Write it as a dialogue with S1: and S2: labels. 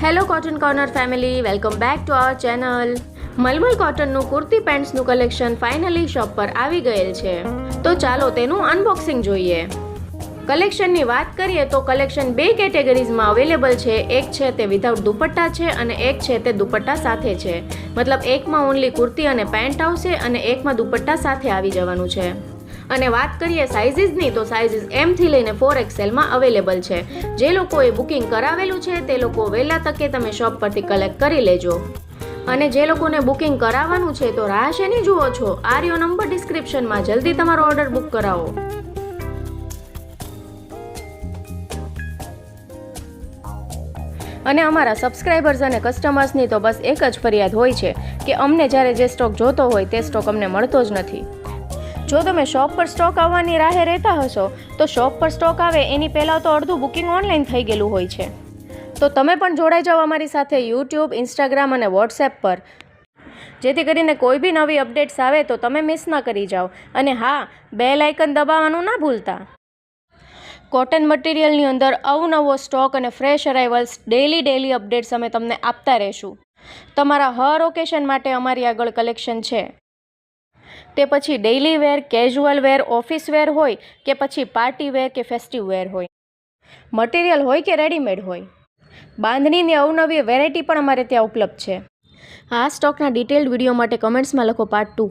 S1: Hello Cotton Corner family, welcome back to our channel. મલમલ કોટનનું કુર્તી પેન્ટ્સનું કલેક્શન ફાઇનલી શોપ પર આવી ગયેલ છે. તો ચાલો તેનું અનબોક્સિંગ જોઈએ. કલેક્શનની વાત કરીએ તો કલેક્શન બે કેટેગરીઝમાં અવેલેબલ છે. એક છે તે વિધાઉટ દુપટ્ટા છે અને એક છે તે દુપટ્ટા સાથે છે. મતલબ એકમાં ઓનલી કુર્તી અને પેન્ટ આવશે અને એકમાં દુપટ્ટા સાથે આવી જવાનું છે. અને વાત કરીએ સાઇઝીસની તો સાઇઝીસ M થી લઈને 4XL માં અવેલેબલ છે. જે લોકોએ બુકિંગ કરાવેલું છે તે લોકો વહેલા તકે તમે શોપ પરથી કલેક્ટ કરી લેજો. અને જે લોકોને બુકિંગ કરાવવાનું છે તો રાહ શેની જુઓ છો? આર્યો નંબર ડિસ્ક્રિપ્શનમાં, જલ્દી તમારો ઓર્ડર બુક કરાવો. અને અમારા સબસ્ક્રાઇબર્સ અને કસ્ટમર્સની તો બસ એક જ ફરિયાદ હોય છે કે અમને જ્યારે જે સ્ટોક જોતો હોય તે સ્ટોક અમને મળતો જ નથી. જો તમે શોપ પર સ્ટોક આવવાની રાહે રહેતા હશો તો શોપ પર સ્ટોક આવે એની પહેલાં તો અડધું બુકિંગ ઓનલાઈન થઈ ગયેલું હોય છે. તો તમે પણ જોડાઈ જાઓ અમારી સાથે યુટ્યુબ, ઇન્સ્ટાગ્રામ અને વોટ્સએપ પર, જેથી કરીને કોઈ બી નવી અપડેટ્સ આવે તો તમે મિસ ના કરી જાઓ. અને હા, બેલ આઇકન દબાવવાનું ના ભૂલતા. કોટન મટીરિયલની અંદર અવનવો સ્ટોક અને ફ્રેશ અરાઇવલ્સ ડેલી અપડેટ્સ અમે તમને આપતા રહીશું. તમારા હર ઓકેશન માટે અમારી આગળ કલેક્શન છે. તે પછી ડેઇલી વેર, કેઝ્યુઅલ વેર, ઓફિસ વેર હોય કે પછી પાર્ટી વેર કે ફેસ્ટિવ વેર હોય, મટીરિયલ હોય કે રેડીમેડ હોય, બાંધણીની અવનવી વેરાયટી પણ અમારે ત્યાં ઉપલબ્ધ છે. આ સ્ટોકના ડિટેલ્ડ વિડીયો માટે કમેન્ટ્સમાં લખો પાર્ટ 2.